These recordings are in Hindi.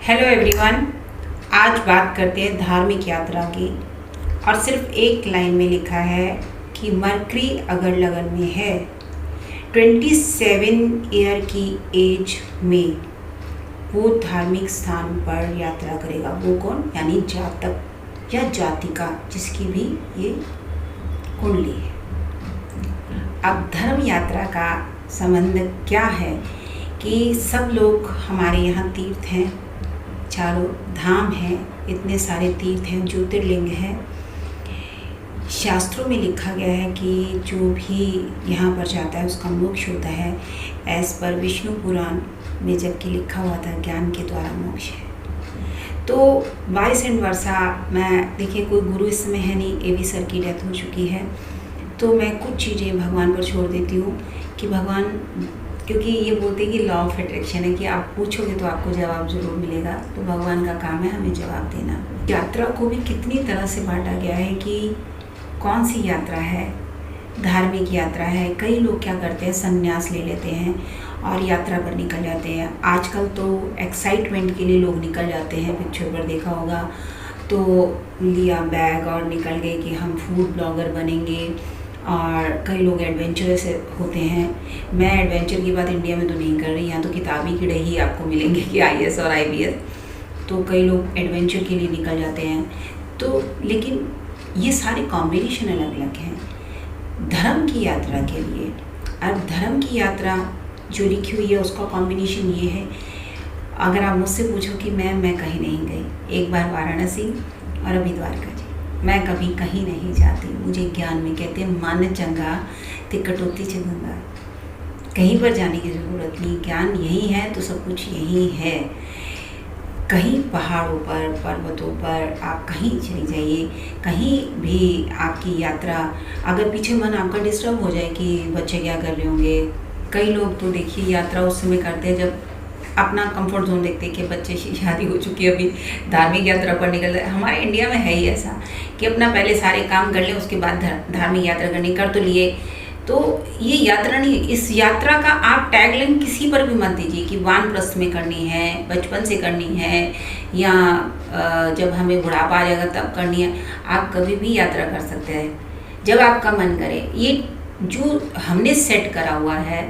Hello everyone. आज बात करते हैं धार्मिक यात्रा की। और सिर्फ एक लाइन में लिखा है कि मरकरी अगर लगन में है 27 ईयर की एज में वो धार्मिक स्थान पर यात्रा करेगा। वो कौन? यानी जातक या जातिका जिसकी भी ये कुंडली है। अब धर्म यात्रा का संबंध क्या है कि सब लोग हमारे यहाँ तीर्थ हैं, चारों धाम हैं, इतने सारे तीर्थ हैं, ज्योतिर्लिंग हैं। शास्त्रों में लिखा गया है कि जो भी यहाँ पर जाता है उसका मोक्ष होता है। एज पर विष्णु पुराण में जबकि लिखा हुआ था ज्ञान के द्वारा मोक्ष है। तो वाइस एंड वर्षा, मैं देखिए कोई गुरु इस समय है नहीं, एवी सर की डेथ हो चुकी है, तो मैं कुछ चीज़ें भगवान पर छोड़ देती हूँ कि भगवान, क्योंकि ये बोलते हैं कि लॉ ऑफ अट्रैक्शन है कि आप पूछोगे तो आपको जवाब ज़रूर मिलेगा। तो भगवान का काम है हमें जवाब देना। यात्रा को भी कितनी तरह से बांटा गया है कि कौन सी यात्रा है, धार्मिक यात्रा है। कई लोग क्या करते हैं, संन्यास ले लेते हैं और यात्रा पर निकल जाते हैं। आजकल तो एक्साइटमेंट के लिए लोग निकल जाते हैं, पिक्चर पर देखा होगा, तो लिया बैग और निकल गए कि हम फूड ब्लॉगर बनेंगे। और कई लोग एडवेंचरस होते हैं। मैं एडवेंचर की बात इंडिया में तो नहीं कर रही, यहाँ तो किताबी कीड़े ही आपको मिलेंगे कि IAS और IBS। तो कई लोग एडवेंचर के लिए निकल जाते हैं। तो लेकिन ये सारे कॉम्बिनेशन अलग अलग हैं धर्म की यात्रा के लिए। अब धर्म की यात्रा जो लिखी हुई है उसका कॉम्बिनेशन ये है। अगर आप मुझसे पूछो कि मैं कहीं नहीं गई, एक बार वाराणसी और अभी द्वारका जी, मैं कभी कहीं नहीं जाती। मुझे ज्ञान में कहते हैं मन चंगा ते कटौती च गंगा। कहीं पर जाने की ज़रूरत नहीं, ज्ञान यही है तो सब कुछ यही है। कहीं पहाड़ों पर, पर्वतों पर आप कहीं चली जाइए, कहीं भी आपकी यात्रा, अगर पीछे मन आपका डिस्टर्ब हो जाए कि बच्चे क्या कर रहे होंगे। कई लोग तो देखिए यात्रा उस समय करते हैं जब अपना कंफर्ट जोन देखते हैं कि बच्चे की शादी हो चुकी है, अभी धार्मिक यात्रा पर निकल रहे। हमारे इंडिया में है ही ऐसा कि अपना पहले सारे काम कर लें, उसके बाद धार्मिक यात्रा करनी, कर तो लिए। तो ये यात्रा नहीं, इस यात्रा का आप टैगलाइन किसी पर भी मत दीजिए कि वानप्रस्थ में करनी है, बचपन से करनी है, या जब हमें बुढ़ापा आ जाएगा तब करनी है। आप कभी भी यात्रा कर सकते हैं जब आपका मन करे। ये जो हमने सेट करा हुआ है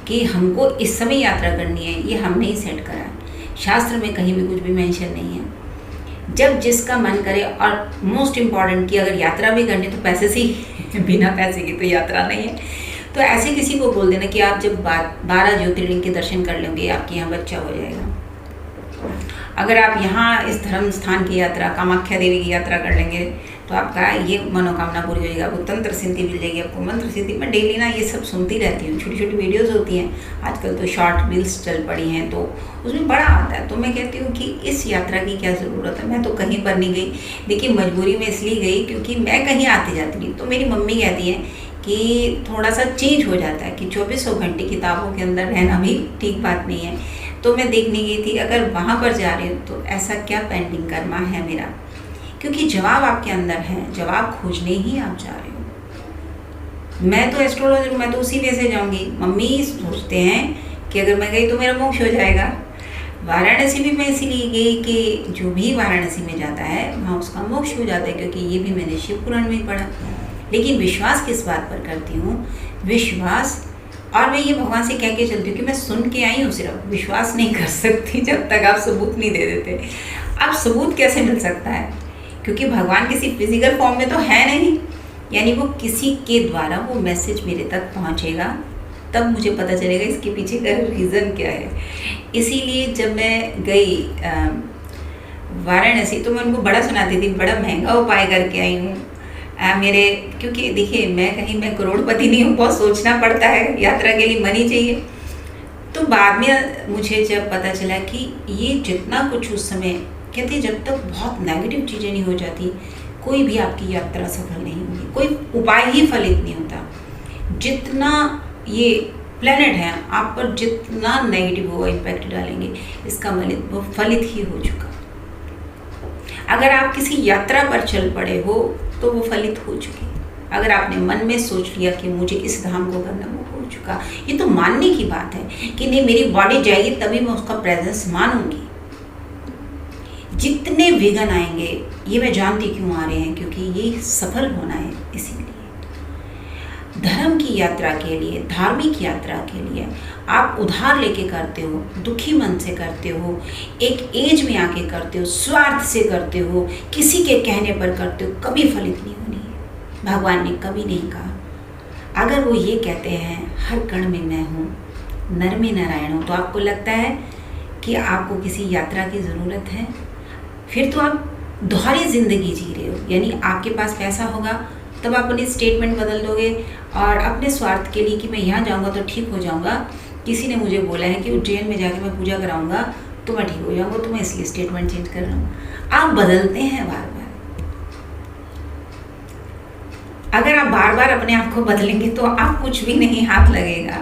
कि हमको इस समय यात्रा करनी है, ये हमने ही सेट करा है। शास्त्र में कहीं भी कुछ भी मेंशन नहीं है। जब जिसका मन करे, और मोस्ट इम्पॉर्टेंट कि अगर यात्रा भी करनी तो पैसे से ही, बिना पैसे की तो यात्रा नहीं है। तो ऐसे किसी को बोल देना कि आप जब 12 ज्योतिर्लिंग के दर्शन कर लेंगे आपके यहाँ बच्चा हो जाएगा। अगर आप यहाँ इस धर्म स्थान की यात्रा, कामाख्या देवी की यात्रा कर लेंगे तो आपका ये मनोकामना पूरी हो जाएगा, आपको तंत्र सिद्धि मिल जाएगी, आपको मंत्र सिद्धि। मैं डेली ना ये सब सुनती रहती हूँ, छोटी छोटी वीडियोस होती हैं, आजकल तो शॉर्ट रील्स चल पड़ी हैं, तो उसमें बड़ा आता है। तो मैं कहती हूँ कि इस यात्रा की क्या ज़रूरत है। मैं तो कहीं पर नहीं गई, देखिए मजबूरी में इसलिए गई क्योंकि मैं कहीं आती जाती नहीं। तो मेरी मम्मी कहती हैं कि थोड़ा सा चेंज हो जाता है कि 24 घंटे किताबों के अंदर रहना भी ठीक बात नहीं है। तो मैं देखने गई थी, अगर वहाँ पर जा रही हूँ तो ऐसा क्या पेंडिंग कर्मा है मेरा, क्योंकि जवाब आपके अंदर है, जवाब खोजने ही आप जा रहे हो। मैं तो एस्ट्रोलॉजर हूँ, मैं तो उसी वे से जाऊँगी। मम्मी सोचते हैं कि अगर मैं गई तो मेरा मोक्ष हो जाएगा। वाराणसी भी मैं इसीलिए गई कि जो भी वाराणसी में जाता है वहाँ उसका मोक्ष हो जाता है, क्योंकि ये भी मैंने शिव पुराण में पढ़ा। लेकिन विश्वास किस बात पर करती हूँ, विश्वास, और मैं ये भगवान से कह के चलती हूँ कि मैं सुन के आई हूँ, सिर्फ विश्वास नहीं कर सकती जब तक आप सबूत नहीं दे देते। अब सबूत कैसे मिल सकता है, क्योंकि भगवान किसी फिजिकल फॉर्म में तो है नहीं, यानी वो किसी के द्वारा वो मैसेज मेरे तक पहुँचेगा, तब मुझे पता चलेगा इसके पीछे का रीज़न क्या है। इसीलिए जब मैं गई वाराणसी तो मैं उनको बड़ा सुनाती थी, बड़ा महंगा उपाय करके आई हूँ मेरे, क्योंकि देखिए मैं करोड़पति नहीं हूँ, बहुत सोचना पड़ता है, यात्रा के लिए मनी चाहिए। तो बाद में मुझे जब पता चला कि ये जितना कुछ उस समय कहते, जब तक बहुत नेगेटिव चीज़ें नहीं हो जाती कोई भी आपकी यात्रा सफल नहीं होगी, कोई उपाय ही फलित नहीं होता। जितना ये प्लेनेट है आप पर जितना नेगेटिव वो इम्पैक्ट डालेंगे, इसका मतलब वो फलित ही हो चुका। अगर आप किसी यात्रा पर चल पड़े हो तो वो फलित हो चुकी। अगर आपने मन में सोच लिया कि मुझे इस धाम को करना, वो हो चुका। ये तो मानने की बात है कि नहीं, मेरी बॉडी जाएगी तभी मैं उसका प्रेजेंस मानूंगी। जितने विघ्न आएंगे, ये मैं जानती क्यों आ रहे हैं, क्योंकि ये सफल होना है। इसीलिए धर्म की यात्रा के लिए, धार्मिक यात्रा के लिए आप उधार लेके करते हो, दुखी मन से करते हो, एक एज में आके करते हो, स्वार्थ से करते हो, किसी के कहने पर करते हो, कभी फलित नहीं होनी है। भगवान ने कभी नहीं कहा। अगर वो ये कहते हैं हर कण में मैं हूँ, नर में नारायण हूँ, तो आपको लगता है कि आपको किसी यात्रा की ज़रूरत है? फिर तो आप दोहरी ज़िंदगी जी रहे हो। यानी आपके पास पैसा होगा तब आप अपनी स्टेटमेंट बदल दोगे और अपने स्वार्थ के लिए कि मैं यहाँ जाऊँगा तो ठीक हो जाऊँगा, किसी ने मुझे बोला है कि उज्जैन में जाके मैं पूजा कराऊँगा तो मैं ठीक हो जाऊँगा, तो मैं इसलिए स्टेटमेंट चेंज कर रहा हूँ। आप बदलते हैं बार बार। अगर आप बार बार अपने आप को बदलेंगे तो आप कुछ भी नहीं हाथ लगेगा।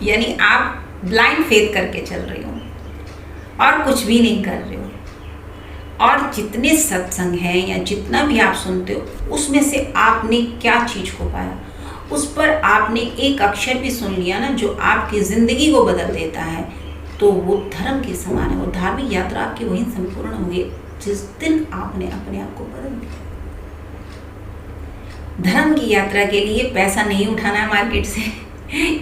यानी आप ब्लाइंड फेथ करके चल रहे हो और कुछ भी नहीं कर रहे हो। और जितने सत्संग हैं या जितना भी आप सुनते हो, उसमें से आपने क्या चीज़ को पाया, उस पर आपने एक अक्षर भी सुन लिया ना जो आपकी ज़िंदगी को बदल देता है, तो वो धर्म के समान है। वो धार्मिक यात्रा आपकी वहीं संपूर्ण होगी जिस दिन आपने अपने आप को बदल दिया। धर्म की यात्रा के लिए पैसा नहीं उठाना है मार्केट से,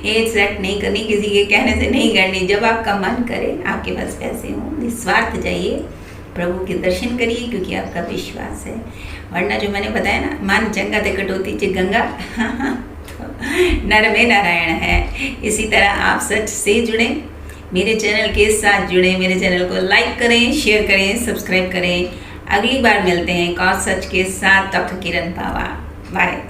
एज सेट नहीं करनी, किसी के कहने से नहीं करनी। जब आपका मन करे, आपके पास पैसे हों, निस्वार्थ जाइए, प्रभु के दर्शन करिए, क्योंकि आपका विश्वास है। वरना जो मैंने बताया ना, मान चंगा ते कटौती च गंगा, तो नर में नारायण है। इसी तरह आप सच से जुड़ें, मेरे चैनल के साथ जुड़ें, मेरे चैनल को लाइक करें, शेयर करें, सब्सक्राइब करें। अगली बार मिलते हैं एक और सच के साथ। डॉक्टर किरण बाबा, बाय।